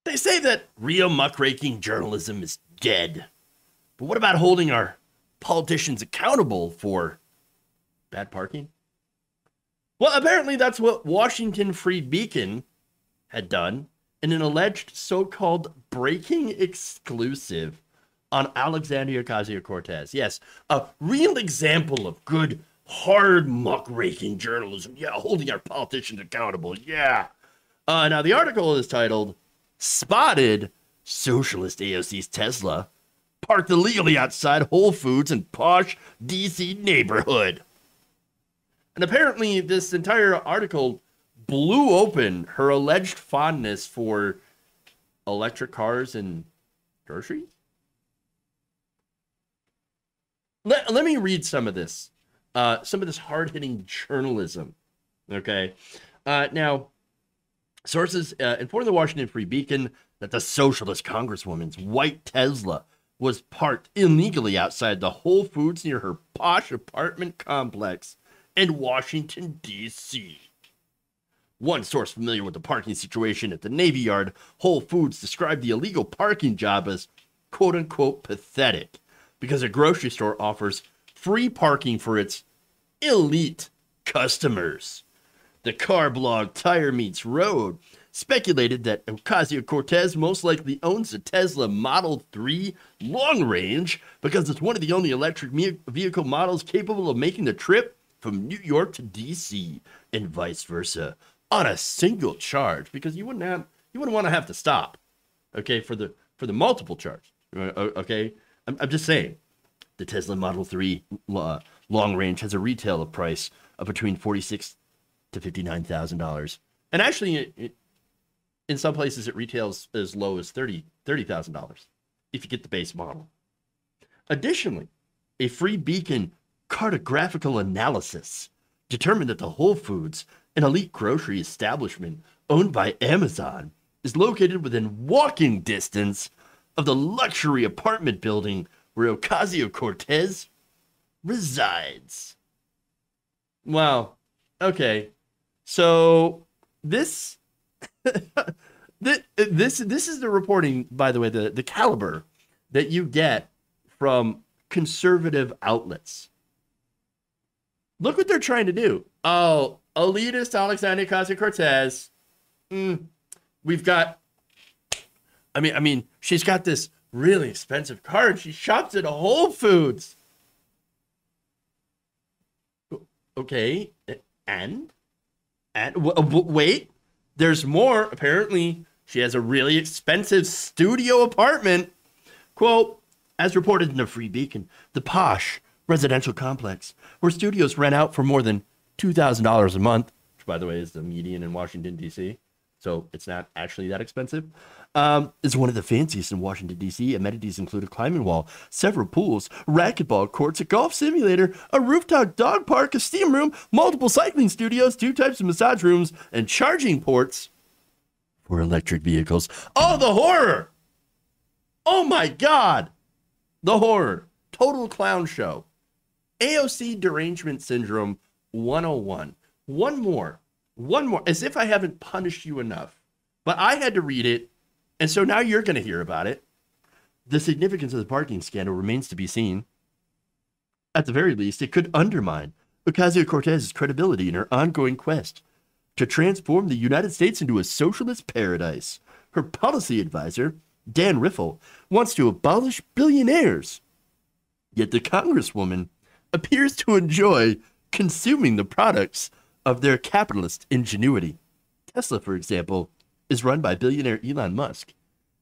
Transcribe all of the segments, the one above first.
They say that real muckraking journalism is dead. But what about holding our politicians accountable for bad parking? Well, apparently that's what Washington Free Beacon had done in an alleged so-called breaking exclusive on Alexandria Ocasio-Cortez. Yes, a real example of good, hard muckraking journalism. Yeah, holding our politicians accountable. Yeah. Now, the article is titled, Spotted Socialist AOC's Tesla Parked Illegally Outside Whole Foods in Posh D.C. Neighborhood. And apparently this entire article blew open her alleged fondness for electric cars and groceries. Let me read some of this hard-hitting journalism. Okay. Now, sources informed the Washington Free Beacon that the socialist congresswoman's white Tesla was parked illegally outside the Whole Foods near her posh apartment complex in Washington, D.C. One source familiar with the parking situation at the Navy Yard Whole Foods described the illegal parking job as quote-unquote pathetic because a grocery store offers free parking for its elite customers. The car blog Tire Meets Road speculated that Ocasio-Cortez most likely owns a Tesla Model 3 long range because it's one of the only electric vehicle models capable of making the trip from New York to D.C. and vice versa on a single charge, because you wouldn't want to have to stop, okay, for the multiple charge, okay. I'm just saying, the Tesla Model 3 long range has a retail price of between $46,000 to $59,000, and actually, in some places it retails as low as $30,000 if you get the base model. Additionally, a Free Beacon cartographical analysis determined that the Whole Foods, an elite grocery establishment owned by Amazon, is located within walking distance of the luxury apartment building where Ocasio-Cortez resides. Wow. Okay. So this this is the reporting, by the way, the caliber that you get from conservative outlets. Look what they're trying to do. Oh, elitist Alexandria Ocasio-Cortez. We've got, I mean, she's got this really expensive car and she shops at Whole Foods. Okay, and wait, there's more. Apparently, she has a really expensive studio apartment. Quote, as reported in the Free Beacon, the posh residential complex where studios rent out for more than $2,000 a month, which, by the way, is the median in Washington, D.C., so it's not actually that expensive, is one of the fanciest in Washington, D.C. Amenities include a climbing wall, several pools, racquetball courts, a golf simulator, a rooftop dog park, a steam room, multiple cycling studios, 2 types of massage rooms, and charging ports for electric vehicles. Oh, the horror! Oh, my God! The horror. Total clown show. AOC derangement syndrome 101. One more, as if I haven't punished you enough. But I had to read it, and so now you're going to hear about it. The significance of the parking scandal remains to be seen. At the very least, it could undermine Ocasio-Cortez's credibility in her ongoing quest to transform the United States into a socialist paradise. Her policy advisor, Dan Riffle, wants to abolish billionaires. Yet the Congresswoman appears to enjoy consuming the products of their capitalist ingenuity. Tesla, for example, is run by billionaire Elon Musk,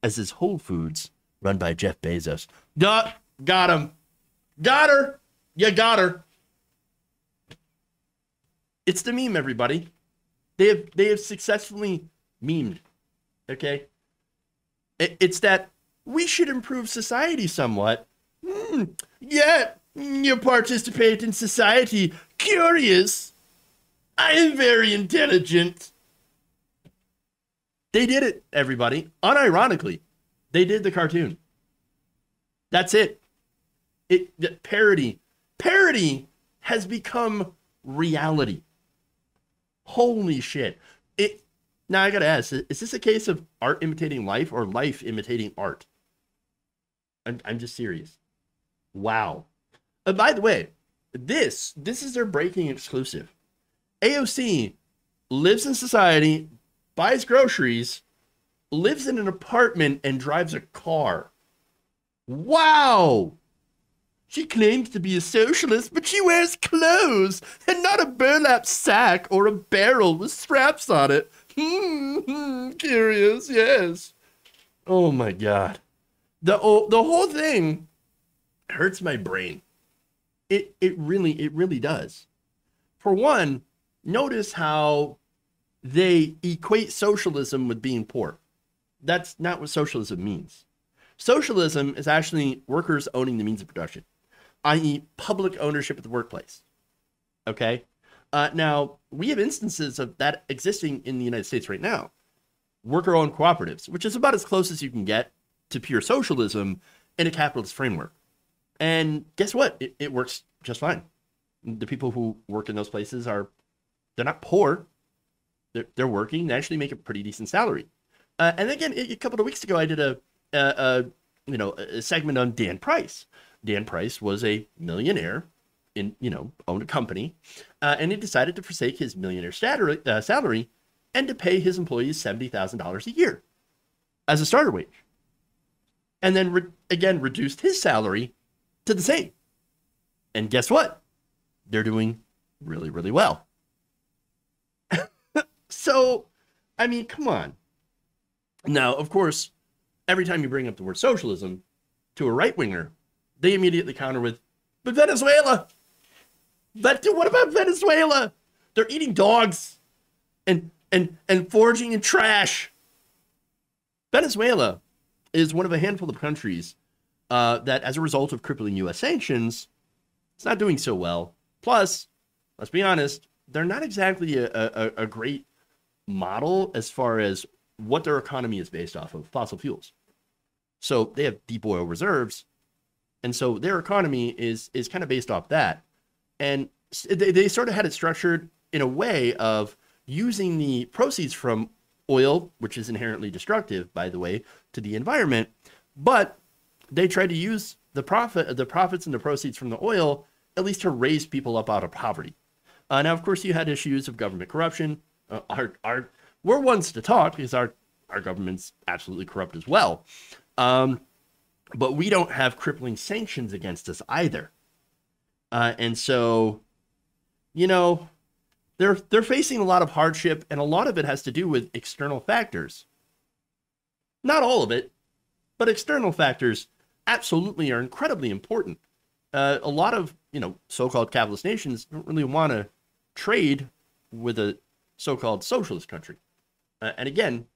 as is Whole Foods, run by Jeff Bezos. Got him. Got her. You got her. It's the meme, everybody. They have successfully memed. Okay? It's that we should improve society somewhat. Yeah, you participate in society. Curious. I am very intelligent. They did it, everybody. Unironically, they did the cartoon. That's it. Parody has become reality. Holy shit. Now I gotta ask, is this a case of art imitating life or life imitating art? I'm just serious. Wow. By the way, this is their breaking exclusive. AOC lives in society, buys groceries, lives in an apartment, and drives a car. Wow. She claims to be a socialist, but she wears clothes and not a burlap sack or a barrel with straps on it. Curious, yes. Oh my God. The whole thing hurts my brain. It really does. For one, notice how they equate socialism with being poor. That's not what socialism means. Socialism is actually workers owning the means of production, i.e. public ownership of the workplace. Okay? Now, we have instances of that existing in the United States right now. Worker-owned cooperatives, which is about as close as you can get to pure socialism in a capitalist framework. And guess what? It works just fine. The people who work in those places they're not poor. They're working. They actually make a pretty decent salary. And again, a couple of weeks ago, I did a segment on Dan Price. Dan Price was a millionaire, owned a company, and he decided to forsake his millionaire salary and to pay his employees $70,000 a year as a starter wage, and then again reduced his salary to the same. And guess what? They're doing really, really well. So, I mean, come on. Now, of course, every time you bring up the word socialism to a right-winger, they immediately counter with, but Venezuela! But what about Venezuela? They're eating dogs and foraging in trash. Venezuela is one of a handful of countries that, as a result of crippling U.S. sanctions, it's not doing so well. Plus, let's be honest, they're not exactly a great model as far as what their economy is based off of, fossil fuels. So they have deep oil reserves, and so their economy is kind of based off that. And they sort of had it structured in a way of using the proceeds from oil, which is inherently destructive, by the way, to the environment, but they tried to use the profits and the proceeds from the oil at least to raise people up out of poverty. Now, of course, you had issues of government corruption. We're ones to talk because our government's absolutely corrupt as well. But we don't have crippling sanctions against us either. And so, they're facing a lot of hardship, and a lot of it has to do with external factors. Not all of it, but external factors absolutely are incredibly important. A lot of, so-called capitalist nations don't really want to trade with a so-called socialist country. And again,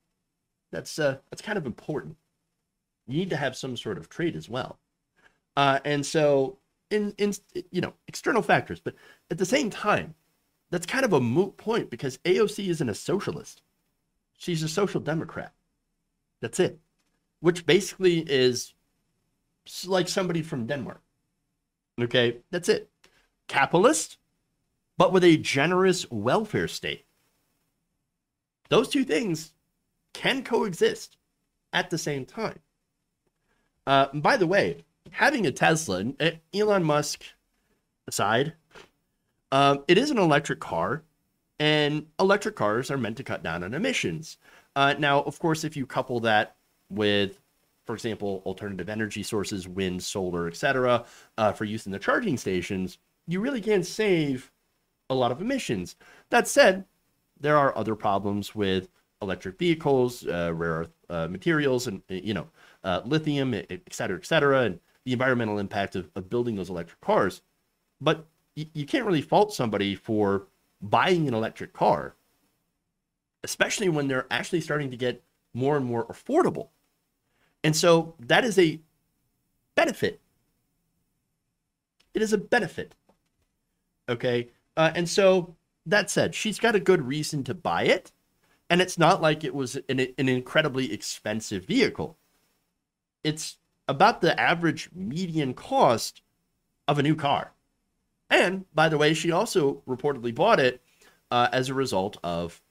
that's kind of important. You need to have some sort of trade as well. And so in external factors, but at the same time, that's kind of a moot point because AOC isn't a socialist. She's a social democrat. That's it. Which basically is like somebody from Denmark. Okay, that's it. Capitalist, but with a generous welfare state. Those two things can coexist at the same time. By the way, having a Tesla, Elon Musk aside, it is an electric car, and electric cars are meant to cut down on emissions. Now, of course, if you couple that with, for example, alternative energy sources, wind, solar, etc., for use in the charging stations, you really can save a lot of emissions. That said, there are other problems with electric vehicles, rare earth materials, and lithium, et cetera, and the environmental impact of building those electric cars. But you can't really fault somebody for buying an electric car, especially when they're actually starting to get more and more affordable. And so that is a benefit. It is a benefit. Okay. And so that said, she's got a good reason to buy it. And it's not like it was an incredibly expensive vehicle. It's about the average median cost of a new car. And by the way, she also reportedly bought it as a result of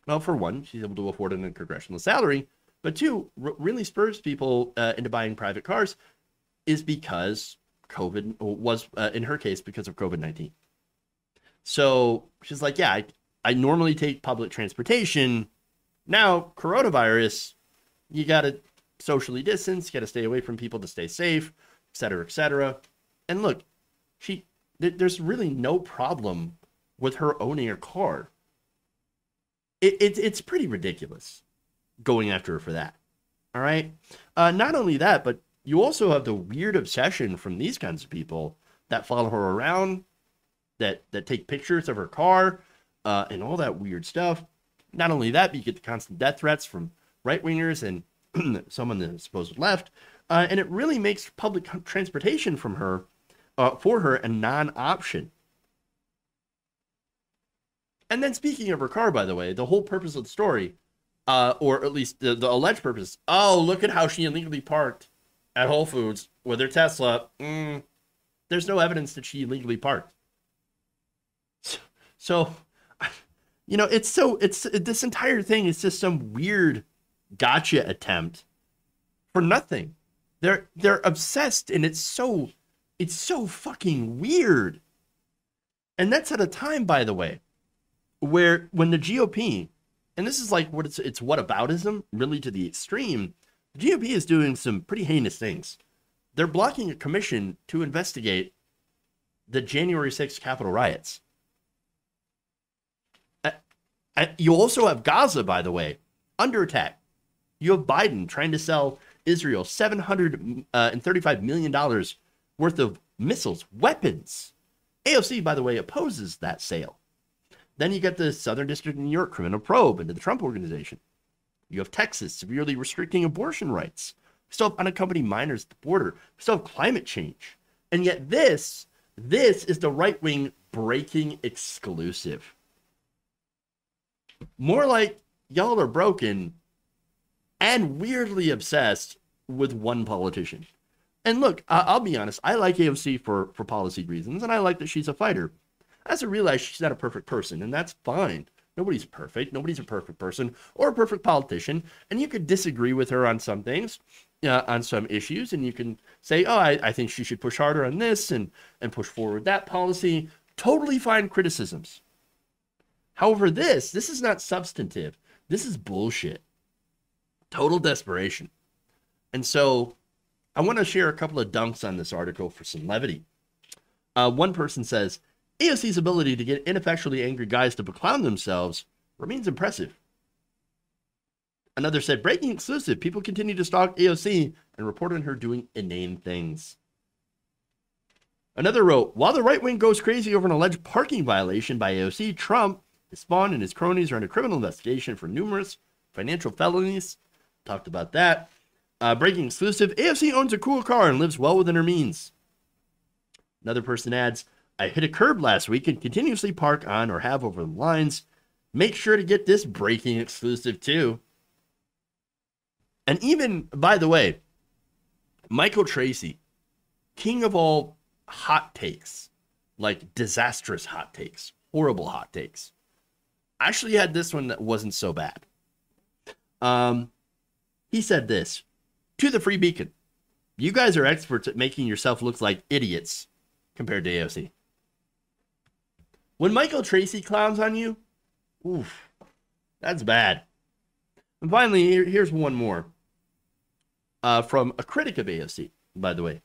Well, for one, she's able to afford a congressional salary, but two, really spurs people into buying private cars is because COVID was, in her case, because of COVID-19. So she's like, yeah, I normally take public transportation. Now, coronavirus, you got to socially distance, you got to stay away from people to stay safe, et cetera, et cetera. And look, there's really no problem with her owning a car. It's pretty ridiculous going after her for that. All right. Not only that, but you also have the weird obsession from these kinds of people that follow her around, that take pictures of her car, and all that weird stuff. Not only that, but you get the constant death threats from right-wingers and some on the supposed left. And it really makes public transportation for her a non-option. And then speaking of her car, by the way, the whole purpose of the story, or at least the alleged purpose, oh, look at how she illegally parked at Whole Foods with her Tesla. There's no evidence that she illegally parked. So, you know, it's this entire thing is just some weird gotcha attempt for nothing. They're obsessed, and it's so fucking weird. And that's at a time, by the way, where when the GOP, and this is like what it's whataboutism really to the extreme, the GOP is doing some pretty heinous things. They're blocking a commission to investigate the January 6th Capitol riots. You also have Gaza, by the way, under attack. You have Biden trying to sell Israel $735 million worth of missiles, weapons. AOC, by the way, opposes that sale. Then you get the Southern District of New York criminal probe into the Trump organization. You have Texas severely restricting abortion rights. We still have unaccompanied minors at the border. We still have climate change. And yet this is the right-wing breaking exclusive. More like y'all are broken and weirdly obsessed with one politician. And look, I'll be honest, I like AOC for policy reasons, and I like that she's a fighter. I also realize she's not a perfect person, and that's fine. Nobody's perfect. Nobody's a perfect person or a perfect politician, and you could disagree with her on some things, on some issues, and you can say, oh, I think she should push harder on this and push forward that policy. Totally fine criticisms. However, this is not substantive. This is bullshit. Total desperation. And so I want to share a couple of dunks on this article for some levity. One person says, AOC's ability to get ineffectually angry guys to beclown themselves remains impressive. Another said, breaking exclusive. People continue to stalk AOC and report on her doing inane things. Another wrote, while the right wing goes crazy over an alleged parking violation by AOC, Trump, his spawn, and his cronies are under criminal investigation for numerous financial felonies. Talked about that. Breaking exclusive. AOC owns a cool car and lives well within her means. Another person adds, I hit a curb last week and continuously park on or have over the lines. Make sure to get this breaking exclusive too. And even, by the way, Michael Tracy, king of all hot takes, like disastrous hot takes, horrible hot takes, actually had this one that wasn't so bad. He said this to the Free Beacon. You guys are experts at making yourself look like idiots compared to AOC. When Michael Tracy clowns on you, oof, that's bad. And finally, here's one more. From a critic of AOC, by the way.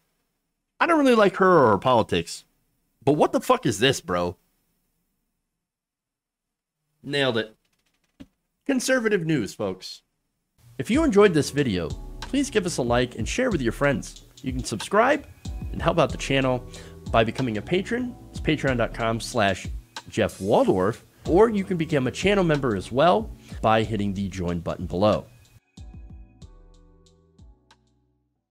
I don't really like her or her politics, but what the fuck is this, bro? Nailed it. Conservative news, folks. If you enjoyed this video, please give us a like and share with your friends. You can subscribe and help out the channel by becoming a patron. It's patreon.com/Jeff Waldorf, or you can become a channel member as well by hitting the join button below.